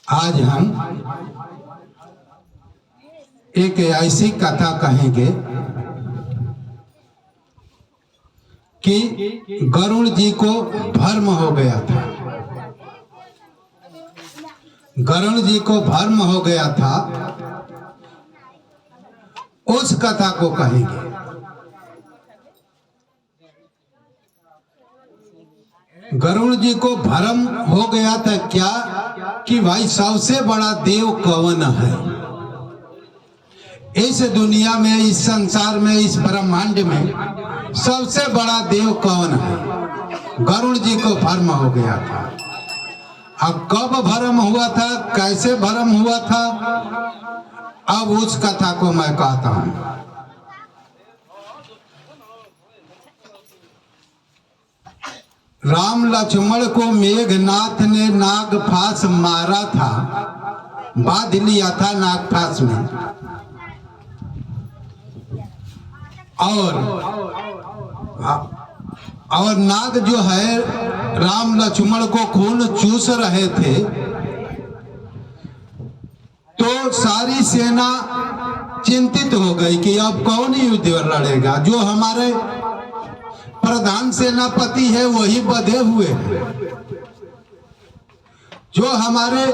आज हम एक ऐसी कथा कहेंगे कि गरुड़ जी को भ्रम हो गया था। गरुड़ जी को भ्रम हो गया था, उस कथा को कहेंगे। गरुड़ जी को भ्रम हो गया था क्या कि भाई सबसे बड़ा देव कौन है इस दुनिया में, इस संसार में, इस ब्रह्मांड में सबसे बड़ा देव कौन है। गरुड़ जी को भ्रम हो गया था। अब कब भ्रम हुआ था, कैसे भ्रम हुआ था, अब उस कथा को मैं कहता हूं। राम लक्ष्मण को मेघनाथ ने नागफास मारा था, बांध लिया था नागफास में, और नाग जो है राम लक्ष्मण को खून चूस रहे थे, तो सारी सेना चिंतित हो गई कि अब कौन युद्ध लड़ेगा। जो हमारे प्रधान सेनापति है वही बधे हुए हैं, जो हमारे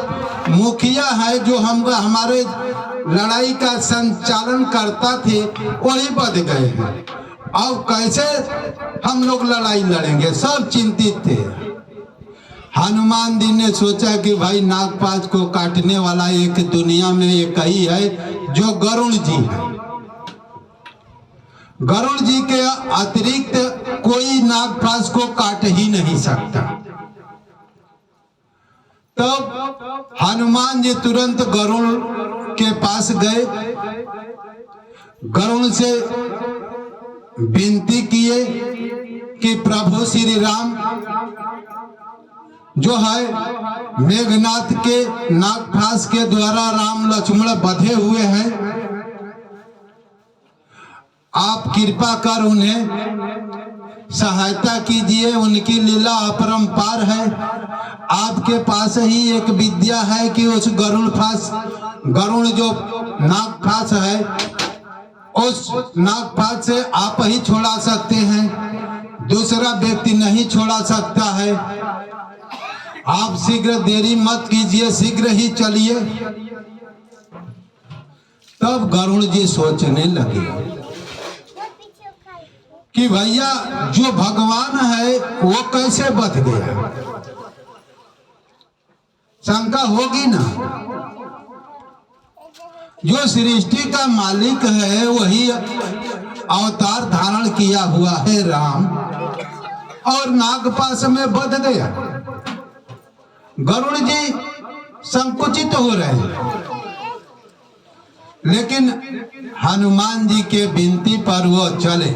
मुखिया है, जो हमारे लड़ाई का संचालन करता थे वही बध गए हैं। अब कैसे हम लोग लड़ाई लड़ेंगे, सब चिंतित थे। हनुमान जी ने सोचा कि भाई नागपाश को काटने वाला एक दुनिया में एक ही है, जो गरुड़ जी है। गरुड़ जी के अतिरिक्त कोई नागपाश को काट ही नहीं सकता। तब हनुमान जी तुरंत गरुड़ के पास गए, गरुड़ से विनती किए कि प्रभु श्री राम जो है मेघनाथ के नागफास के द्वारा राम लक्ष्मण बधे हुए हैं, आप कृपा कर उन्हें सहायता कीजिए। उनकी लीला अपरंपार है। आपके पास ही एक विद्या है कि उस गरुड़ जो नागफास है, उस नागफास से आप ही छोड़ा सकते हैं, दूसरा व्यक्ति नहीं छोड़ा सकता है। आप शीघ्र देरी मत कीजिए, शीघ्र ही चलिए। तब गरुड़ जी सोचने लगे कि भैया जो भगवान है वो कैसे बच गया, शंका होगी ना। जो सृष्टि का मालिक है वही अवतार धारण किया हुआ है राम, और नागपाश में बध गया। गरुड़ जी संकुचित हो रहे हैं, लेकिन हनुमान जी के विनती पर वो चले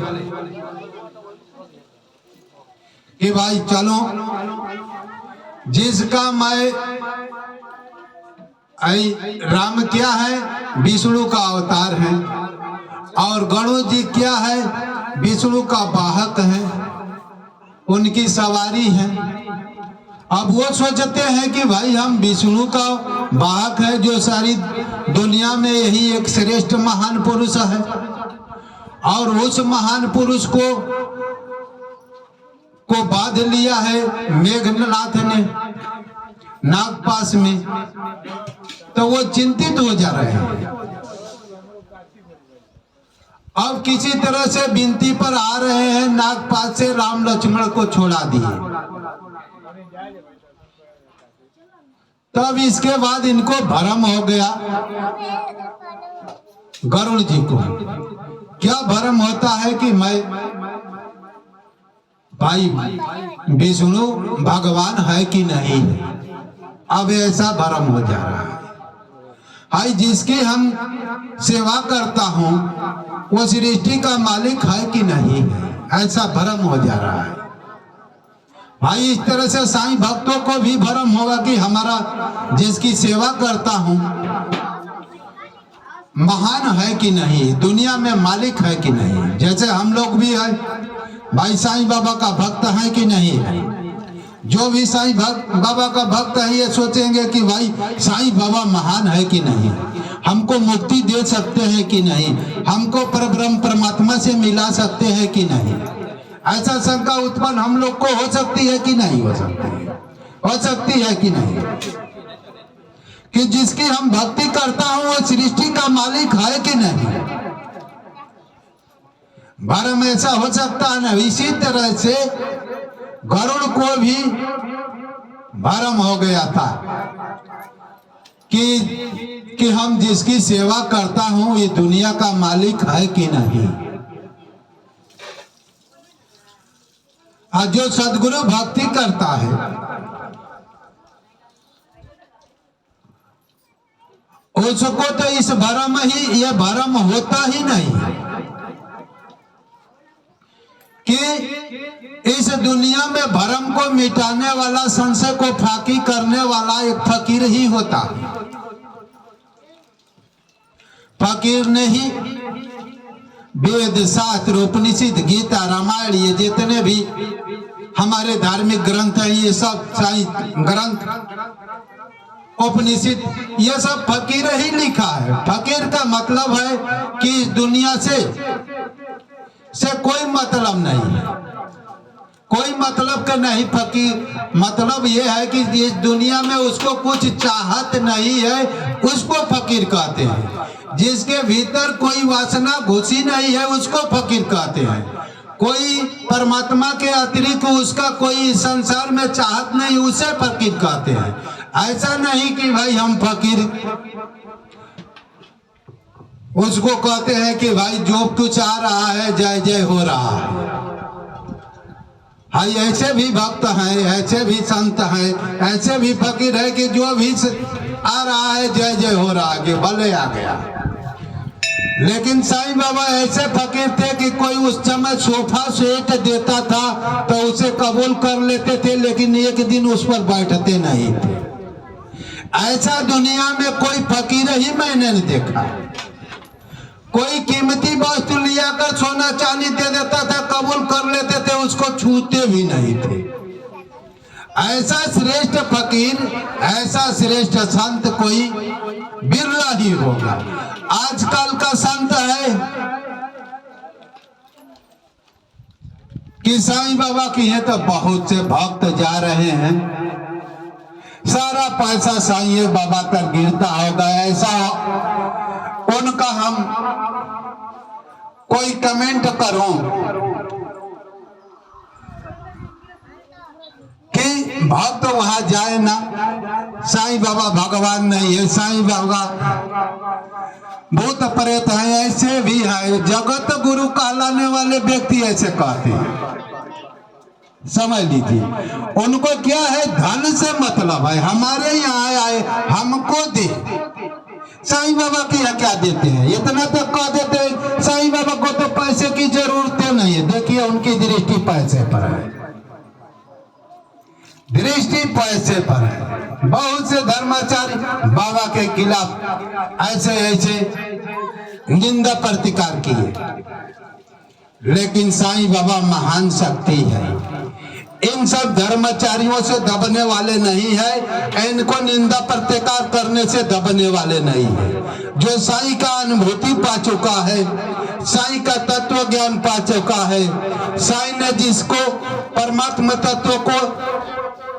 कि भाई चलो, जिसका मैं राम क्या है, विष्णु का अवतार है, और गरुड़ जी क्या है, विष्णु का वाहक है, उनकी सवारी है। अब वो सोचते हैं कि भाई हम विष्णु का वाहक है, जो सारी दुनिया में यही एक श्रेष्ठ महान पुरुष है, और उस महान पुरुष को बांध लिया है मेघनाथ ने नागपाश में, तो वो चिंतित हो जा रहे हैं। अब किसी तरह से विनती पर आ रहे हैं, नागपाश से राम लक्ष्मण को छोड़ा दिए। तब इसके बाद इनको भ्रम हो गया। गरुड़ जी को क्या भ्रम होता है कि मैं भाई विष्णु भगवान है कि नहीं है। अब ऐसा भ्रम हो जा रहा है। भाई जिसकी हम सेवा करता हूं वो सृष्टि का मालिक है कि नहीं है, ऐसा भ्रम हो जा रहा है। भाई इस तरह से साईं भक्तों को भी भ्रम होगा कि हमारा जिसकी सेवा करता हूं महान है कि नहीं, दुनिया में मालिक है कि नहीं। जैसे हम लोग भी है, भाई साईं बाबा का भक्त है कि नहीं है। जो भी साईं बाबा का भक्त है ये सोचेंगे कि भाई साईं बाबा महान है कि नहीं, हमको मुक्ति दे सकते हैं कि नहीं, हमको परब्रह्म परमात्मा से मिला सकते हैं कि नहीं। ऐसा शंका उत्पन्न हम लोग को हो सकती है कि नहीं हो सकती है? हो सकती है कि नहीं? कि जिसकी हम भक्ति करता हूं वो सृष्टि का मालिक है कि नहीं? भरम ऐसा हो सकता है ना। इसी तरह से गरुड़ को भी भरम हो गया था कि हम जिसकी सेवा करता हूं ये दुनिया का मालिक है कि नहीं। जो सद्गुरु भक्ति करता है उसको तो इस भरम ही ये भरम होता ही नहीं कि इस दुनिया में भरम को मिटाने वाला, संशय को फाकी करने वाला एक फकीर ही होता। फकीर ने ही वेद शास्त्र उपनिषद गीता रामायण ये जितने भी हमारे धार्मिक ग्रंथ हैं ये सब ग्रंथ उपनिषद ये सब फकीर ही लिखा है। फकीर का मतलब है कि इस दुनिया से कोई मतलब नहीं है, कोई मतलब का नहीं। फकीर मतलब ये है कि इस दुनिया में उसको कुछ चाहत नहीं है, उसको फकीर कहते हैं। जिसके भीतर कोई वासना घुसी नहीं है उसको फकीर कहते हैं। कोई परमात्मा के अतिरिक्त उसका कोई संसार में चाहत नहीं, उसे फकीर कहते हैं। ऐसा नहीं कि भाई हम फकीर उसको कहते हैं कि भाई जो कुछ आ रहा है जय जय हो रहा है। हाँ, ऐसे भी भक्त हैं, ऐसे भी संत हैं, ऐसे भी फकीर है कि जो भी आ रहा है जय जय हो रहा है कि भले आ गया। लेकिन साईं बाबा ऐसे फकीर थे कि कोई उस समय सोफा सेट देता था तो उसे कबूल कर लेते थे, लेकिन एक दिन उस पर बैठते नहीं थे। ऐसा दुनिया में कोई फकीर ही मैंने नहीं देखा। कोई कीमती वस्तु लिया कर सोना चांदी दे देता था, कबूल कर लेते थे, उसको छूते भी नहीं थे। ऐसा श्रेष्ठ फकीर, ऐसा श्रेष्ठ संत कोई बिरला ही होगा। आजकल का संत है कि साईं बाबा की है तो बहुत से भक्त जा रहे हैं, सारा पैसा साईं बाबा पर गिरता होगा। ऐसा उनका हम कोई कमेंट करूं कि भक्त वहां जाए ना, साईं बाबा भगवान नहीं है, साईं बाबा भूत प्रेत है, ऐसे भी है। जगत गुरु कहलाने वाले व्यक्ति ऐसे कहते हैं, समझ लीजिए। उनको क्या है, धन से मतलब है। हमारे यहाँ आए हमको दे, साईं बाबा के यहाँ क्या देते हैं, इतना तक कह देते हैं साईं बाबा को तो पैसे की जरूरत नहीं है। देखिए उनकी दृष्टि पैसे पर है, दृष्टि पैसे पर है। बहुत से धर्माचार्य बाबा के खिलाफ ऐसे ऐसे निंदा प्रतिकार किए, लेकिन साईं बाबा महान शक्ति है। इन सब धर्माचार्यों से दबने वाले नहीं है, इनको निंदा प्रतिकार करने से दबने वाले नहीं है। जो साईं का अनुभूति पा चुका है, साईं का तत्व ज्ञान पा चुका है, साईं ने जिसको परमात्मा तत्व को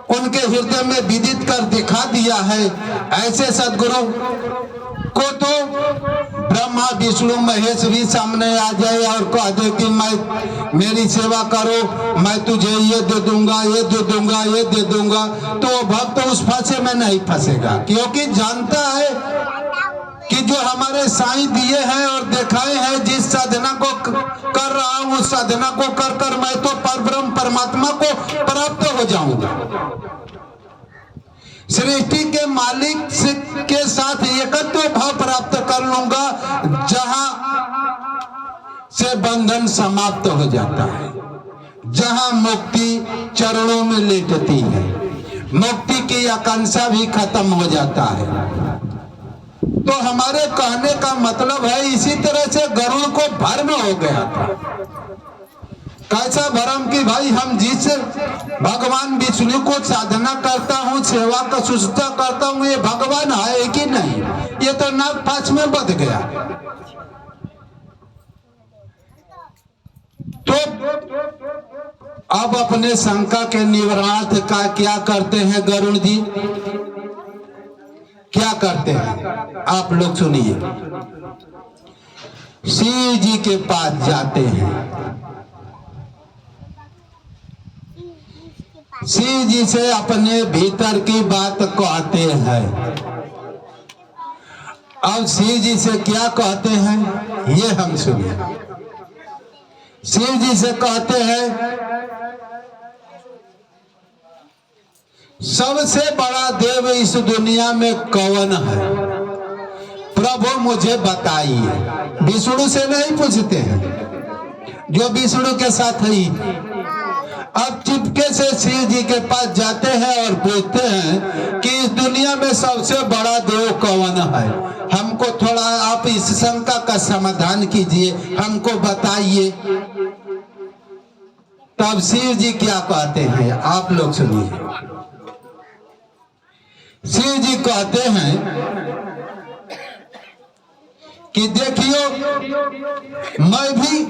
उनके हृदय में विदित कर दिखा दिया है, ऐसे सदगुरु को तो ब्रह्मा विष्णु महेश भी सामने आ जाए और कह दे कि मैं मेरी सेवा करो, मैं तुझे ये दे दूंगा, ये दे दूंगा, ये दे दूंगा, तो वो भक्त उस फंसे में नहीं फंसेगा, क्योंकि जानता है कि जो हमारे साईं दिए हैं और दिखाए हैं, जिस साधना को कर रहा हूं उस साधना को कर कर मैं तो परब्रह्म परमात्मा को प्राप्त हो जाऊंगा। सृष्टि के मालिक के साथ एकत्व भाव प्राप्त कर लूंगा, जहां से बंधन समाप्त हो जाता है, जहां मुक्ति चरणों में लेटती है, मुक्ति की आकांक्षा भी खत्म हो जाता है। तो हमारे कहने का मतलब है, इसी तरह से गरुड़ को भ्रम हो गया था कैसा भरम कि भाई हम जिस भगवान विष्णु को साधना करता हूँ, सेवा का सुस्ता करता हूँ, ये भगवान है कि नहीं? ये तो नाग पाँच में बद गया। तो अब अपने शंका के निवारणार्थ का क्या करते हैं गरुड़ जी? क्या करते हैं आप लोग सुनिए। शिव जी के पास जाते हैं, शिव जी से अपने भीतर की बात कहते हैं। अब शिव जी से क्या कहते हैं ये हम सुनिए। शिव जी से कहते हैं, सबसे बड़ा देव इस दुनिया में कौन है? प्रभु मुझे बताइए। विष्णु से नहीं पूछते हैं, जो विष्णु के साथ ही। अब चुपके से शिव जी के पास जाते हैं और पूछते हैं कि इस दुनिया में सबसे बड़ा देव कौन है? हमको थोड़ा आप इस शंका का समाधान कीजिए, हमको बताइए। तब शिव जी क्या कहते हैं आप लोग सुनिए। शिव जी कहते हैं कि देखियो, मैं भी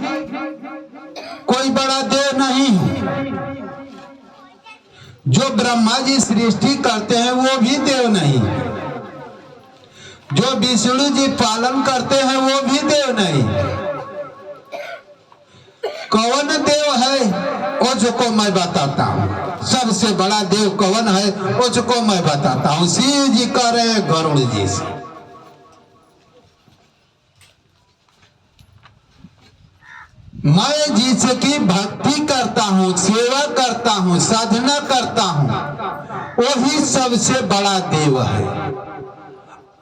कोई बड़ा देव नहीं हूं। जो ब्रह्मा जी सृष्टि करते हैं वो भी देव नहीं, जो विष्णु जी पालन करते हैं वो भी देव नहीं। कौन देव है उसको मैं बताता हूँ। सबसे बड़ा देव कौन है उसको मैं बताता हूँ। शिव जी कह रहे हैं गरुड़ जी से, मैं जिसकी भक्ति करता हूँ, सेवा करता हूँ, साधना करता हूँ, वही सबसे बड़ा देव है।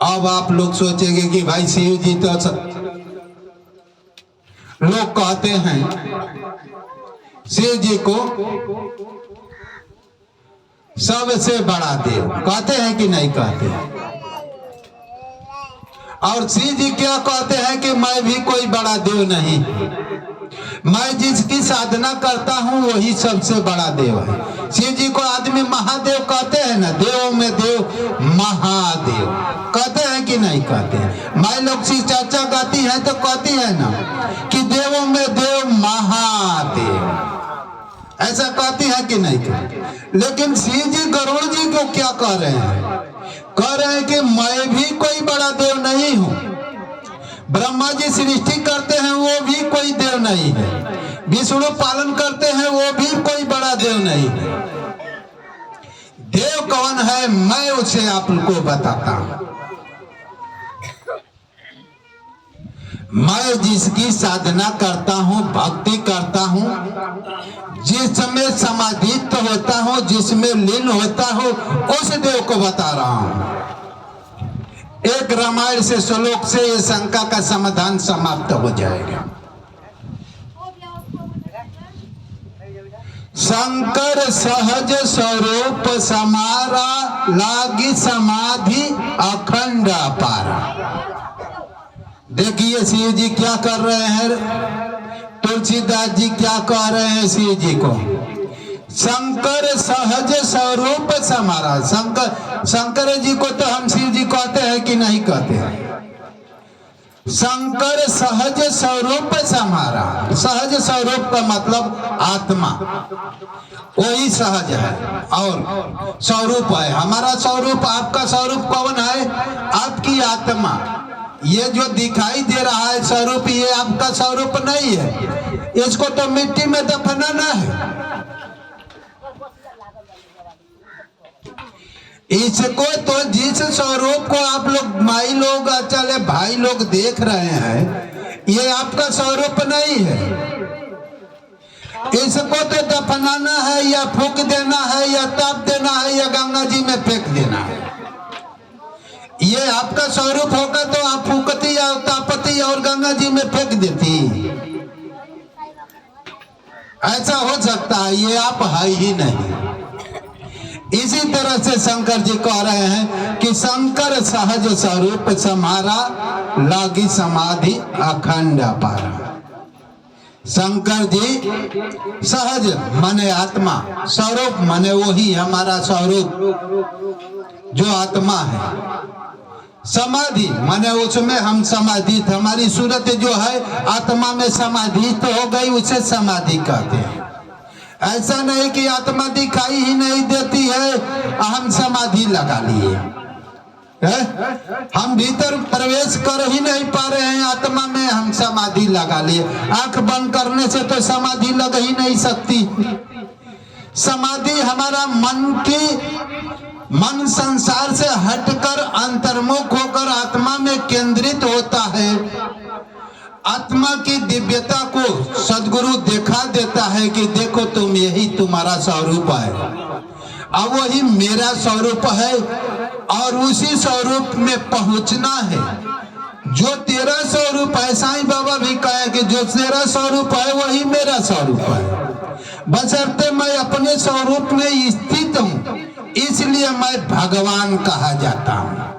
अब आप लोग सोचेंगे कि भाई शिव जी तो लोग कहते हैं शिव जी को सबसे बड़ा देव कहते हैं कि नहीं कहते? और शिव जी क्या कहते हैं कि मैं भी कोई बड़ा देव नहीं, मैं जिसकी साधना करता हूँ वही सबसे बड़ा देव है। शिव जी को आदमी महादेव कहते हैं ना, देवों में देव महादेव कहते हैं कि नहीं कहते हैं? मैं लोग शिव चर्चा गाती है तो कहती है ना कि देवों में देव महादेव, ऐसा कहती है कि नहीं कहती? लेकिन शिव जी गरुड़ जी को क्या कह रहे हैं? कह रहे हैं कि मैं भी कोई बड़ा देव नहीं हूँ। ब्रह्मा जी सृष्टि करते हैं वो भी कोई देव नहीं है, विष्णु पालन करते हैं वो भी कोई बड़ा देव नहीं है। देव कौन है मैं उसे आपको बताता हूं। मैं जिसकी साधना करता हूं, भक्ति करता हूं, जिसमें समाधित होता हूं, जिसमें लीन होता हूं, उस देव को बता रहा हूं। एक रामायण से श्लोक से ये शंका का समाधान समाप्त हो जाएगा। शंकर सहज स्वरूप समारा, लागी समाधि अखंड अपारा। देखिए शिव जी क्या कर रहे हैं, तुलसीदास जी क्या कह रहे हैं शिव जी को? शंकर सहज स्वरूप समारा। शंकर जी को तो हम शिव जी कहते हैं कि नहीं कहते? शंकर सहज स्वरूप समारा। सहज स्वरूप का मतलब आत्मा, वही सहज है और स्वरूप है। हमारा स्वरूप, आपका स्वरूप कौन है? आपकी आत्मा। ये जो दिखाई दे रहा है स्वरूप, ये आपका स्वरूप नहीं है, इसको तो मिट्टी में दफनाना है। इसको तो जिस स्वरूप को आप लोग माई लोग, चले भाई लोग देख रहे हैं, ये आपका स्वरूप नहीं है। इसको तो दफनाना है या फूंक देना है या ताप देना है या गंगा जी में फेंक देना है। ये आपका स्वरूप होगा तो आप फूकती या तापती और गंगा जी में फेंक देती, ऐसा हो सकता है? ये आप है ही नहीं। इसी तरह से शंकर जी कह रहे हैं कि शंकर सहज स्वरूप समारा, लागी समाधि अखंड अपारा। शंकर जी सहज माने आत्मा, स्वरूप माने वही हमारा स्वरूप जो आत्मा है। समाधि माने उसमें हम समाधित, हमारी सूरत जो है आत्मा में समाधित हो गई, उसे समाधि कहते हैं। ऐसा नहीं कि आत्मा दिखाई ही नहीं देती है, हम समाधि लगा लिए, हम भीतर प्रवेश कर ही नहीं पा रहे हैं आत्मा में, हम समाधि लगा लिए। आंख बंद करने से तो समाधि लग ही नहीं सकती। समाधि हमारा मन संसार से हटकर अंतर्मुख होकर आत्मा में केंद्रित होता है। आत्मा की दिव्यता को सद्गुरु दिखा देता है कि देखो तुम, यही तुम्हारा स्वरूप है, अब वही मेरा स्वरूप है और उसी स्वरूप में पहुंचना है। जो तेरा स्वरूप है, साईं बाबा भी कहे कि जो तेरा स्वरूप है वही मेरा स्वरूप है, बशर्ते मैं अपने स्वरूप में स्थित हूं, इसलिए मैं भगवान कहा जाता हूं,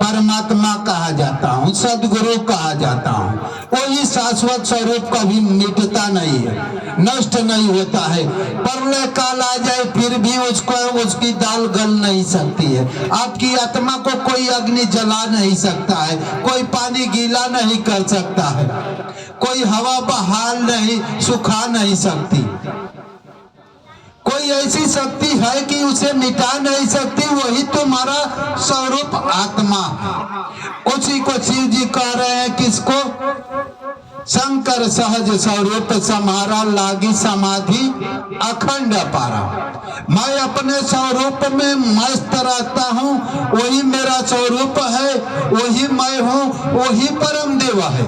परमात्मा कहा जाता हूं, सद्गुरु कहा जाता हूं। कोई शाश्वत स्वरूप कभी मिटता नहीं है, नष्ट नहीं होता है। प्रलय काल आ जाए फिर भी उसकी दाल गल नहीं सकती है। आपकी आत्मा को कोई अग्नि जला नहीं सकता है, कोई पानी गीला नहीं कर सकता है, कोई हवा बहाल नहीं, सुखा नहीं सकती। कोई ऐसी शक्ति है कि उसे मिटा नहीं सकती, वही तुम्हारा स्वरूप आत्मा। उसी को शिव जी कह रहे हैं, किसको? शंकर सहज स्वरूप समारा, लागी समाधि अखंड पारा। मैं अपने स्वरूप में मस्त रहता हूँ, वही मेरा स्वरूप है, वही मैं हूँ, वही परम देव है,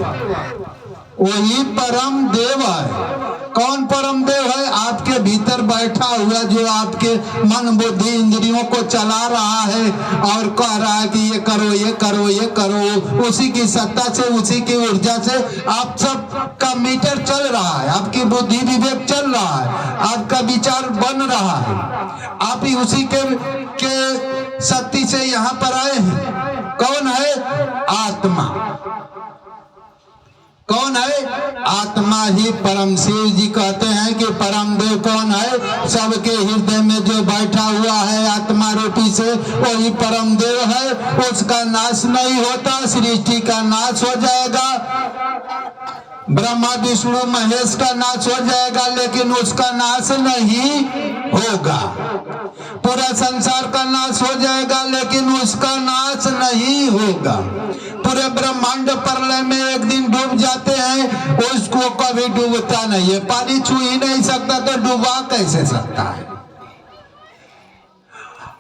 वही परम देव है। कौन परम देव है? आपके भीतर बैठा हुआ, जो आपके मन बुद्धि इंद्रियों को चला रहा है और कह रहा है कि ये करो, ये करो, ये करो। उसी की सत्ता से, उसी की ऊर्जा से आप सब का मीटर चल रहा है, आपकी बुद्धि विवेक चल रहा है, आपका विचार बन रहा है। आप ही उसी के शक्ति से यहाँ पर आए हैं। कौन है? आत्मा। कौन है? आत्मा ही परम। शिव जी कहते हैं कि परम देव कौन है? सबके हृदय में जो बैठा हुआ है आत्मा रूपी से, वही परम देव है। उसका नाश नहीं होता, सृष्टि का नाश हो जाएगा, ब्रह्मा विष्णु महेश का नाश हो जाएगा, लेकिन उसका नाश नहीं होगा। पूरा संसार का नाश हो जाएगा, लेकिन उसका नाश नहीं होगा। पूरे ब्रह्मांड प्रलय में एक दिन डूब जाते हैं, उसको कभी डूबता नहीं है। पानी छू ही नहीं सकता तो डूबा कैसे सकता है?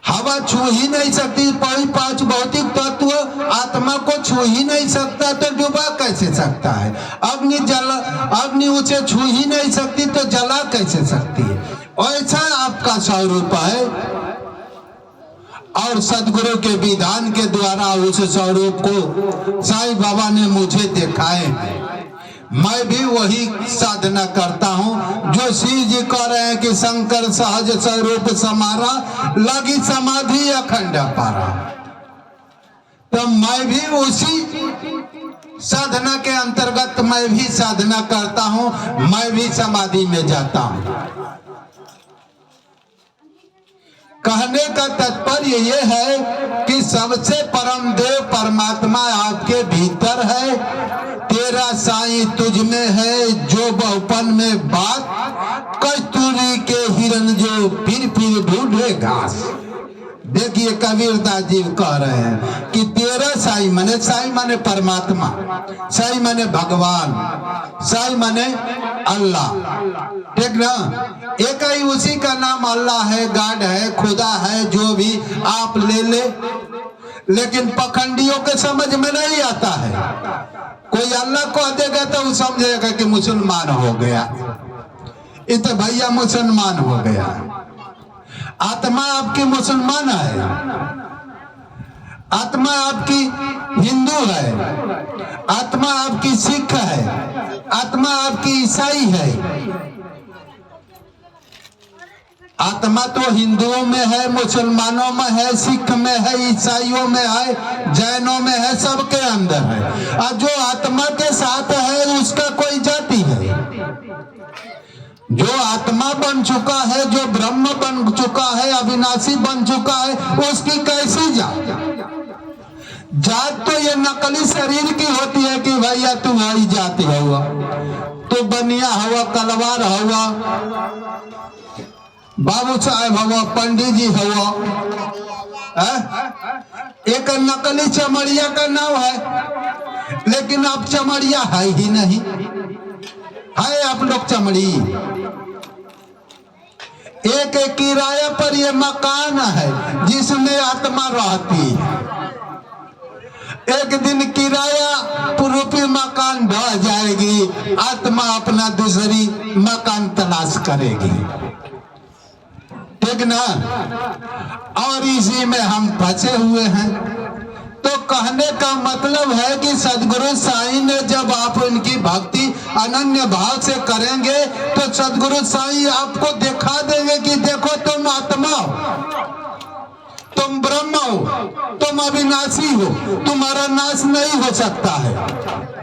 हवा छू ही नहीं सकती, पांच भौतिक तत्व आत्मा को छू ही नहीं सकता तो डूबा कैसे सकता है? अग्नि उसे छू ही नहीं सकती तो जला कैसे सकती है? ऐसा आपका स्वरूप है और सद्गुरु के विधान के द्वारा उस स्वरूप को साईं बाबा ने मुझे दिखाए। मैं भी वही साधना करता हूँ जो शिव जी कह रहे हैं कि शंकर सहज स्वरूप समारा, लगी समाधि अखंड पारा। तो मैं भी उसी साधना के अंतर्गत मैं भी साधना करता हूँ, मैं भी समाधि में जाता हूँ। कहने का तात्पर्य ये है कि सबसे परम देव परमात्मा आपके भीतर है। तेरा साईं तुझ में है, जो बहुपन में बात, कस्तूरी के हिरन जो फिर ढूंढे घास। देखिए कबीरदास जी कह रहे हैं कि तेरा साईं माने परमात्मा, साईं माने भगवान, साईं माने अल्लाह, ठीक ना? एक ही उसी का नाम अल्लाह है, गॉड है, खुदा है, जो भी आप ले ले। लेकिन पखंडियों के समझ में नहीं आता है। कोई अल्लाह को देगा तो वो समझेगा कि मुसलमान हो गया, इत भैया मुसलमान हो गया। आत्मा आपकी मुसलमान है, आत्मा आपकी हिंदू है, आत्मा आपकी सिख है, आत्मा आपकी ईसाई है। आत्मा तो हिंदुओं में है, मुसलमानों में है, सिख में है, ईसाइयों में है, जैनों में है, सबके अंदर है। और जो आत्मा के साथ है उसका कोई जाति है। जो आत्मा बन चुका है, जो ब्रह्म बन चुका है, अविनाशी बन चुका है, उसकी कैसी जात तो ये नकली शरीर की होती है कि भैया तू आई जाति हुआ, तो बनिया हुआ, कलवार हुआ, बाबू साहब हुआ, पंडित जी हुआ, एक नकली चमड़िया का नाम है, लेकिन अब चमड़िया है ही नहीं, है आप लोग चमड़ी। एक किराए पर ये मकान है जिसमें आत्मा रहती है, एक दिन किराया रूपी मकान ढह जाएगी, आत्मा अपना दूसरी मकान तलाश करेगी, ठीक ना। और इसी में हम फंसे हुए हैं। तो कहने का मतलब है कि सदगुरु साईं ने जब आप इनकी भक्ति अनन्य भाव से करेंगे तो सदगुरु साईं आपको दिखा देंगे कि देखो तुम आत्मा हो, तुम ब्रह्म हो, तुम अविनाशी हो, तुम्हारा नाश नहीं हो सकता है,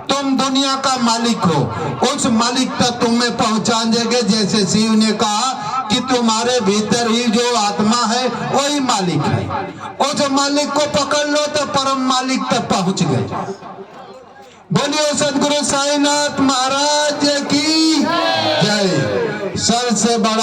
तुम दुनिया का मालिक हो। उस मालिक तक तुम्हें पहुंचा देंगे, जैसे शिव ने कहा कि तुम्हारे भीतर ही जो आत्मा है वही मालिक है। उस मालिक को पकड़ लो तो परम मालिक तक पहुंच गए। बोलिए सदगुरु साईनाथ महाराज की जय। सर से बड़ा